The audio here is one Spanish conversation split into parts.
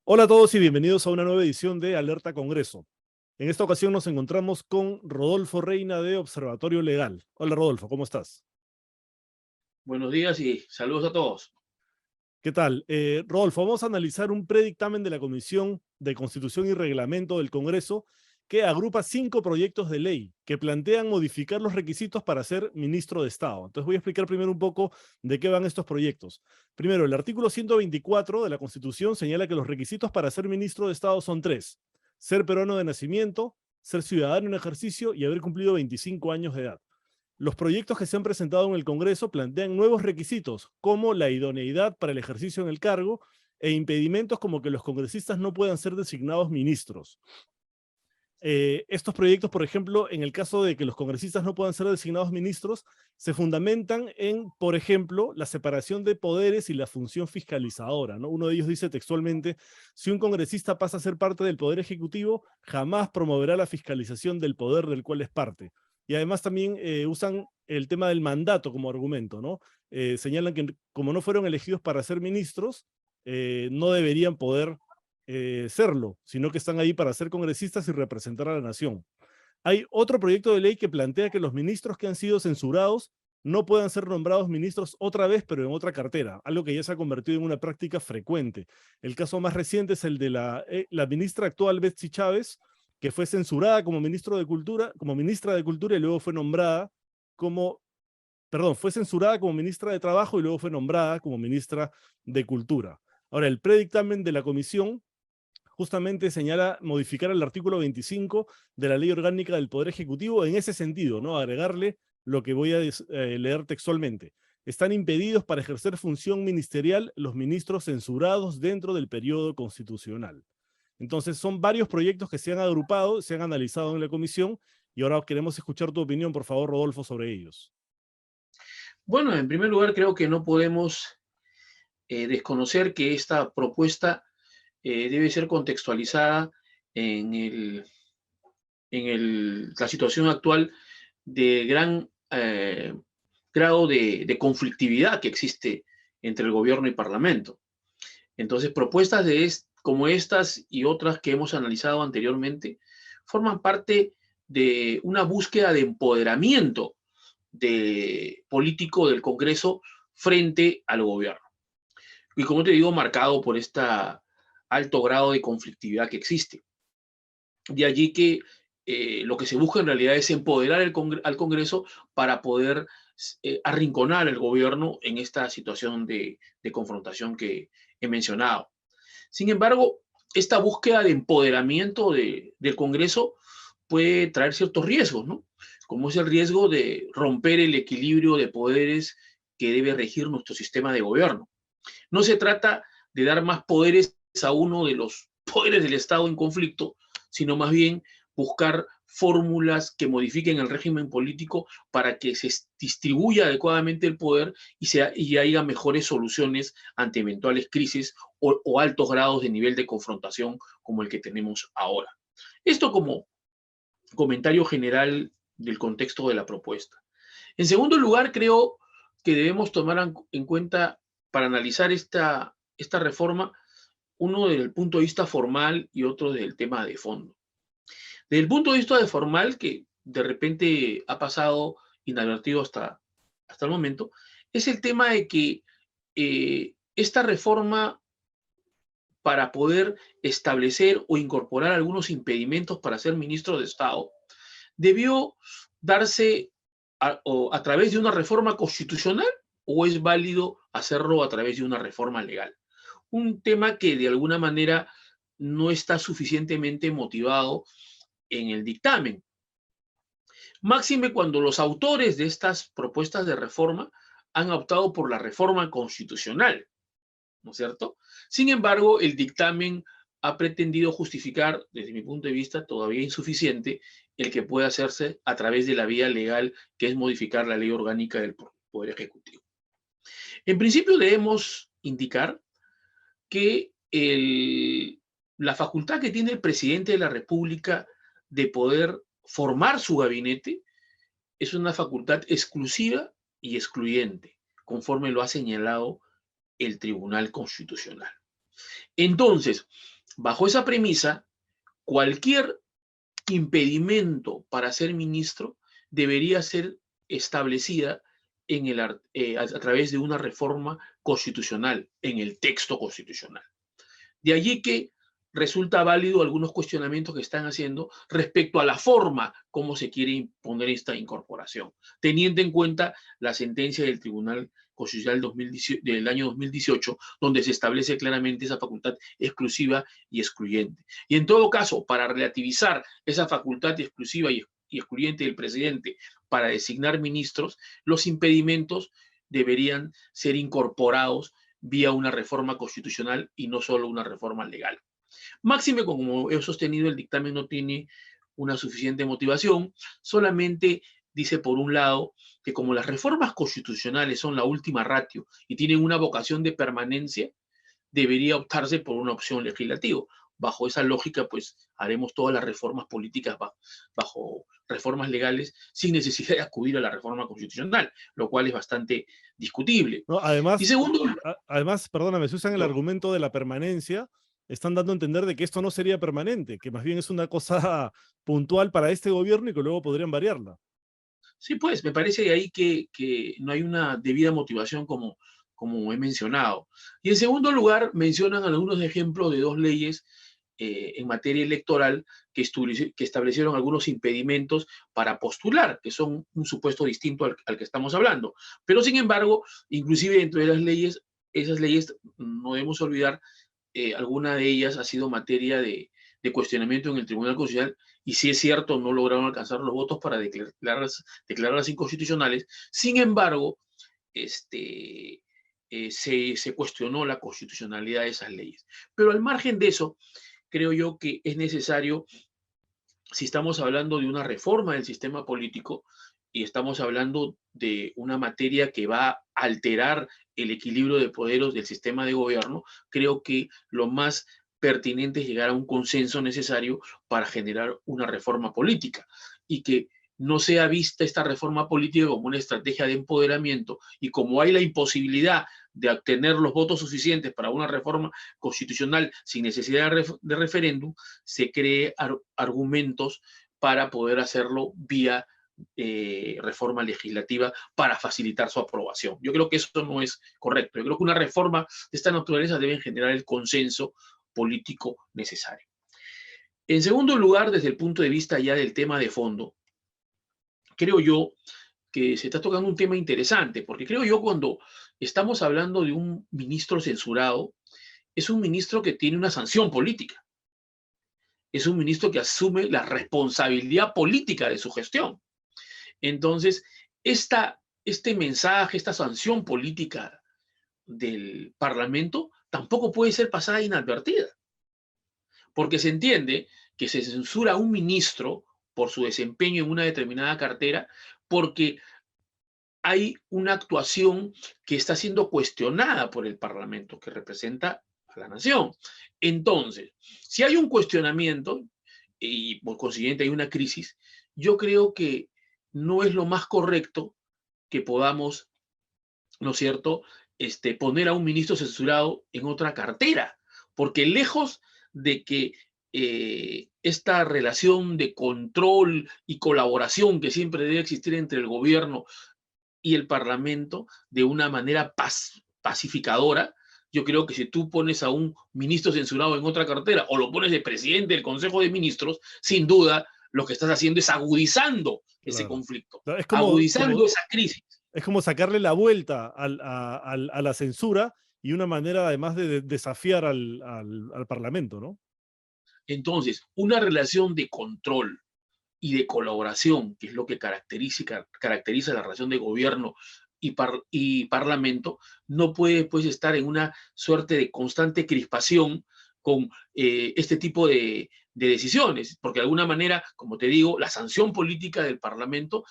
Hola a todos y bienvenidos a una nueva edición de Alerta Congreso. En esta ocasión nos encontramos con Rodolfo Reina de Observatorio Legal. Hola Rodolfo, ¿cómo estás? Buenos días y saludos a todos. ¿Qué tal? Rodolfo, vamos a analizar un predictamen de la Comisión de Constitución y Reglamento del Congreso que agrupa 5 proyectos de ley que plantean modificar los requisitos para ser ministro de Estado. Entonces voy a explicar primero un poco de qué van estos proyectos. Primero, el artículo 124 de la Constitución señala que los requisitos para ser ministro de Estado son 3: ser peruano de nacimiento, ser ciudadano en ejercicio y haber cumplido 25 años de edad. Los proyectos que se han presentado en el Congreso plantean nuevos requisitos, como la idoneidad para el ejercicio en el cargo e impedimentos como que los congresistas no puedan ser designados ministros. Estos proyectos, por ejemplo, en el caso de que los congresistas no puedan ser designados ministros, se fundamentan en, por ejemplo, la separación de poderes y la función fiscalizadora, ¿no? Uno de ellos dice textualmente: si un congresista pasa a ser parte del Poder Ejecutivo, jamás promoverá la fiscalización del poder del cual es parte. Y además también usan el tema del mandato como argumento, ¿no? Señalan que como no fueron elegidos para ser ministros, no deberían poder serlo, sino que están ahí para ser congresistas y representar a la nación. Hay otro proyecto de ley que plantea que los ministros que han sido censurados no puedan ser nombrados ministros otra vez, pero en otra cartera, algo que ya se ha convertido en una práctica frecuente. El caso más reciente es el de la ministra actual, Betsy Chávez, que fue censurada como ministra de Cultura y luego fue nombrada como, perdón, fue censurada como ministra de Trabajo y luego fue nombrada como ministra de Cultura. Ahora, el predictamen de la comisión justamente señala modificar el artículo 25 de la Ley Orgánica del Poder Ejecutivo en ese sentido, ¿no? Agregarle lo que voy a leer textualmente. Están impedidos para ejercer función ministerial los ministros censurados dentro del periodo constitucional. Entonces, son varios proyectos que se han agrupado, se han analizado en la comisión y ahora queremos escuchar tu opinión, por favor, Rodolfo, sobre ellos. Bueno, en primer lugar, creo que no podemos desconocer que esta propuesta debe ser contextualizada en, la situación actual de gran grado de conflictividad que existe entre el gobierno y parlamento. Entonces, propuestas como estas y otras que hemos analizado anteriormente forman parte de una búsqueda de empoderamiento político del Congreso frente al gobierno. Y como te digo, marcado por este alto grado de conflictividad que existe. De allí que lo que se busca en realidad es empoderar al Congreso para poder arrinconar al gobierno en esta situación de confrontación que he mencionado. Sin embargo, esta búsqueda de empoderamiento del Congreso puede traer ciertos riesgos, ¿no? Como es el riesgo de romper el equilibrio de poderes que debe regir nuestro sistema de gobierno. No se trata de dar más poderes a uno de los poderes del Estado en conflicto, sino más bien buscar fórmulas que modifiquen el régimen político para que se distribuya adecuadamente el poder y haya mejores soluciones ante eventuales crisis o altos grados de nivel de confrontación como el que tenemos ahora. Esto como comentario general del contexto de la propuesta. En segundo lugar, creo que debemos tomar en cuenta para analizar esta reforma, uno desde el punto de vista formal y otro desde el tema de fondo. Desde el punto de vista de formal, que de repente ha pasado inadvertido hasta el momento, es el tema de que esta reforma, para poder establecer o incorporar algunos impedimentos para ser ministro de Estado, debió darse a través de una reforma constitucional o es válido hacerlo a través de una reforma legal. Un tema que de alguna manera no está suficientemente motivado en el dictamen. Máxime cuando los autores de estas propuestas de reforma han optado por la reforma constitucional, ¿no es cierto? Sin embargo, el dictamen ha pretendido justificar, desde mi punto de vista, todavía insuficiente, el que puede hacerse a través de la vía legal, que es modificar la ley orgánica del Poder Ejecutivo. En principio, debemos indicar que la facultad que tiene el presidente de la República de poder formar su gabinete es una facultad exclusiva y excluyente, conforme lo ha señalado el Tribunal Constitucional. Entonces, Bajo esa premisa, cualquier impedimento para ser ministro debería ser establecida a través de una reforma constitucional, en el texto constitucional. De allí que resulta válido algunos cuestionamientos que están haciendo respecto a la forma como se quiere imponer esta incorporación, teniendo en cuenta la sentencia del Tribunal Constitucional del año 2018, donde se establece claramente esa facultad exclusiva y excluyente. Y en todo caso, para relativizar esa facultad exclusiva y excluyente del presidente para designar ministros, los impedimentos deberían ser incorporados vía una reforma constitucional y no solo una reforma legal. Máxime, como he sostenido, el dictamen no tiene una suficiente motivación, solamente dice por un lado que como las reformas constitucionales son la última ratio y tienen una vocación de permanencia, debería optarse por una opción legislativa. Bajo esa lógica, pues haremos todas las reformas políticas bajo reformas legales sin necesidad de acudir a la reforma constitucional, lo cual es bastante discutible. ¿No? Y Además, segundo, además, perdóname, se usan el argumento de la permanencia, están dando a entender de que esto no sería permanente, que más bien es una cosa puntual para este gobierno y que luego podrían variarla. sí, pues me parece ahí que no hay una debida motivación como he mencionado. Y en segundo lugar, mencionan algunos ejemplos de dos leyes en materia electoral que establecieron algunos impedimentos para postular, que son un supuesto distinto al que estamos hablando. Pero sin embargo, inclusive dentro de las leyes, esas leyes, no debemos olvidar, alguna de ellas ha sido materia de cuestionamiento en el Tribunal Constitucional y si es cierto, no lograron alcanzar los votos para declararlas inconstitucionales. Sin embargo, se cuestionó la constitucionalidad de esas leyes. Pero al margen de eso, creo yo que es necesario, si estamos hablando de una reforma del sistema político y estamos hablando de una materia que va a alterar el equilibrio de poderes del sistema de gobierno, creo que lo más pertinente es llegar a un consenso necesario para generar una reforma política y que no sea vista esta reforma política como una estrategia de empoderamiento y como hay la imposibilidad de obtener los votos suficientes para una reforma constitucional sin necesidad de referéndum, se cree argumentos para poder hacerlo vía reforma legislativa para facilitar su aprobación. Yo creo que eso no es correcto. Yo creo que una reforma de esta naturaleza debe generar el consenso político necesario. En segundo lugar, desde el punto de vista ya del tema de fondo, creo yo que se está tocando un tema interesante, porque creo yo cuando estamos hablando de un ministro censurado, es un ministro que tiene una sanción política, es un ministro que asume la responsabilidad política de su gestión. Entonces, este mensaje, esta sanción política del Parlamento tampoco puede ser pasada inadvertida, porque se entiende que se censura a un ministro por su desempeño en una determinada cartera, porque hay una actuación que está siendo cuestionada por el Parlamento, que representa a la nación. Entonces, si hay un cuestionamiento y por consiguiente hay una crisis, yo creo que no es lo más correcto que podamos, ¿no es cierto?, poner a un ministro censurado en otra cartera, porque lejos de que esta relación de control y colaboración que siempre debe existir entre el gobierno y el Parlamento de una manera pacificadora, yo creo que si tú pones a un ministro censurado en otra cartera o lo pones de presidente del Consejo de Ministros, sin duda lo que estás haciendo es agudizando ese Claro. conflicto, Es agudizando esa crisis. es como sacarle la vuelta a la censura y una manera además de desafiar al Parlamento, ¿no? Entonces, una relación de control y de colaboración, que es lo que caracteriza la relación de gobierno y parlamento, no puede pues estar en una suerte de constante crispación con este tipo de decisiones, porque de alguna manera, como te digo, la sanción política del parlamento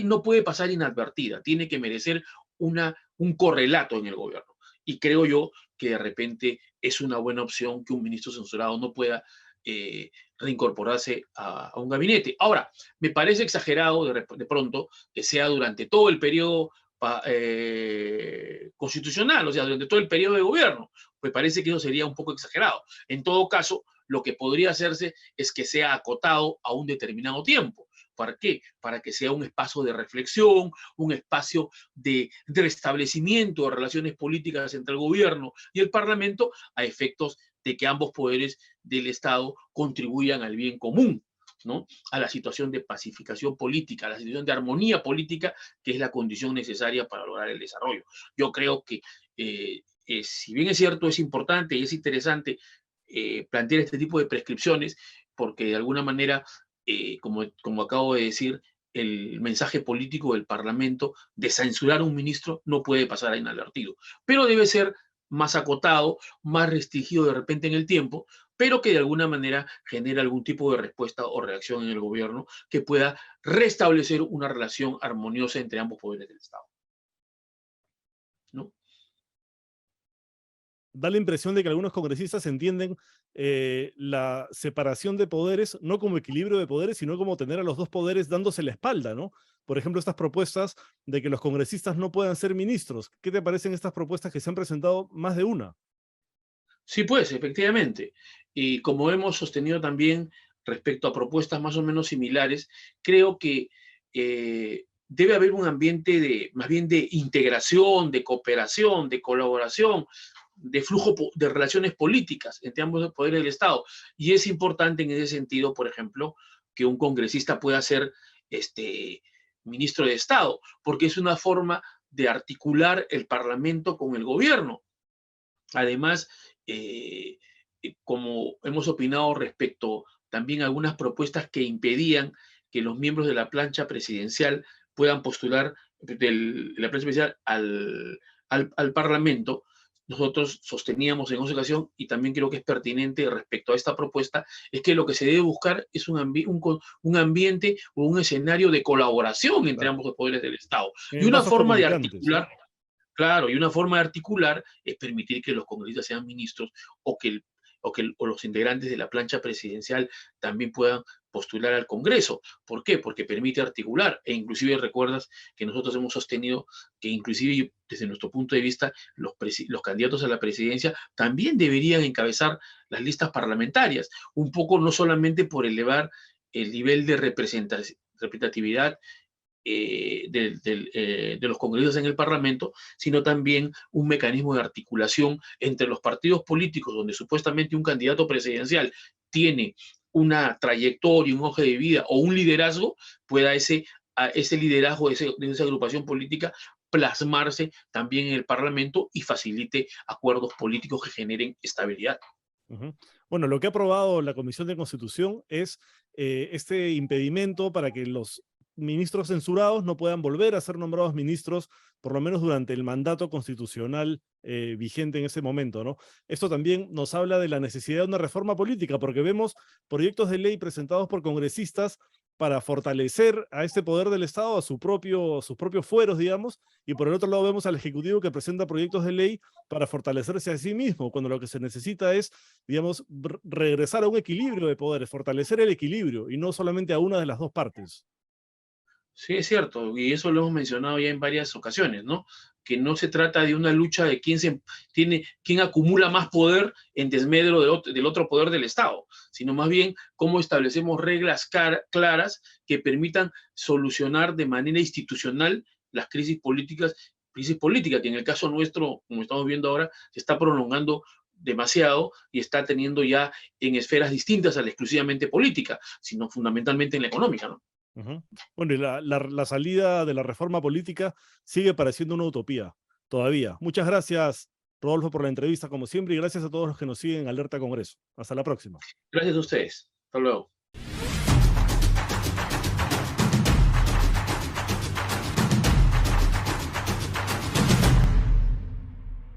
no puede pasar inadvertida, tiene que merecer un correlato en el gobierno. Y creo yo que de repente es una buena opción que un ministro censurado no pueda reincorporarse a un gabinete. Ahora, me parece exagerado de pronto que sea durante todo el periodo constitucional, o sea, durante todo el periodo de gobierno. Pues parece que eso sería un poco exagerado. En todo caso, lo que podría hacerse es que sea acotado a un determinado tiempo. ¿Para qué? Para que sea un espacio de reflexión, un espacio de restablecimiento de relaciones políticas entre el gobierno y el Parlamento a efectos de que ambos poderes del Estado contribuyan al bien común, ¿no? A la situación de pacificación política, a la situación de armonía política, que es la condición necesaria para lograr el desarrollo. Yo creo que, si bien es cierto, es importante y es interesante plantear este tipo de prescripciones, porque de alguna manera, como acabo de decir, el mensaje político del Parlamento de censurar a un ministro no puede pasar inadvertido, pero debe ser más acotado, más restringido de repente en el tiempo, pero que de alguna manera genere algún tipo de respuesta o reacción en el gobierno que pueda restablecer una relación armoniosa entre ambos poderes del Estado, ¿no? Da la impresión de que algunos congresistas entienden la separación de poderes no como equilibrio de poderes, sino como tener a los dos poderes dándose la espalda, ¿no? Por ejemplo, estas propuestas de que los congresistas no puedan ser ministros. ¿Qué te parecen estas propuestas que se han presentado más de una? Sí, pues, efectivamente. Y como hemos sostenido también respecto a propuestas más o menos similares, creo que debe haber un ambiente más bien de integración, de cooperación, de colaboración, de flujo de relaciones políticas entre ambos poderes del Estado. Y es importante en ese sentido, por ejemplo, que un congresista pueda ser este, ministro de Estado, porque es una forma de articular el Parlamento con el gobierno. Además, eh, como hemos opinado respecto también a algunas propuestas que impedían que los miembros de la plancha presidencial puedan postular de la plancha presidencial al Parlamento, nosotros sosteníamos en esa ocasión, y también creo que es pertinente respecto a esta propuesta, es que lo que se debe buscar es un ambiente o un escenario de colaboración entre Claro. ambos poderes del Estado. Y En una vasos forma de comunicantes. articular. Claro, y una forma de articular es permitir que los congresistas sean ministros o o los integrantes de la plancha presidencial también puedan postular al Congreso. ¿Por qué? Porque permite articular. E inclusive recuerdas que nosotros hemos sostenido que inclusive desde nuestro punto de vista los candidatos a la presidencia también deberían encabezar las listas parlamentarias, un poco no solamente por elevar el nivel de representatividad de los congresistas en el Parlamento, sino también un mecanismo de articulación entre los partidos políticos, donde supuestamente un candidato presidencial tiene una trayectoria, un hoja de vida o un liderazgo, pueda ese liderazgo de esa agrupación política plasmarse también en el Parlamento y facilite acuerdos políticos que generen estabilidad. Ujú. Bueno, lo que ha aprobado la Comisión de Constitución es este impedimento para que los ministros censurados no puedan volver a ser nombrados ministros, por lo menos durante el mandato constitucional vigente en ese momento, ¿no? Esto también nos habla de la necesidad de una reforma política, porque vemos proyectos de ley presentados por congresistas para fortalecer a este poder del Estado, a sus propios fueros, digamos, y por el otro lado vemos al Ejecutivo que presenta proyectos de ley para fortalecerse a sí mismo, cuando lo que se necesita es, digamos, regresar a un equilibrio de poderes, fortalecer el equilibrio y no solamente a una de las dos partes. Sí, es cierto, y eso lo hemos mencionado ya en varias ocasiones, ¿no? Que no se trata de una lucha de quién acumula más poder en desmedro del otro poder del Estado, sino más bien cómo establecemos reglas claras que permitan solucionar de manera institucional las crisis políticas que en el caso nuestro, como estamos viendo ahora, se está prolongando demasiado y está teniendo ya en esferas distintas a la exclusivamente política, sino fundamentalmente en la económica, ¿no? Ujú. Bueno, y la salida de la reforma política sigue pareciendo una utopía, todavía. Muchas gracias, Rodolfo, por la entrevista, como siempre, y gracias a todos los que nos siguen en Alerta Congreso. Hasta la próxima. Gracias a ustedes. Hasta luego.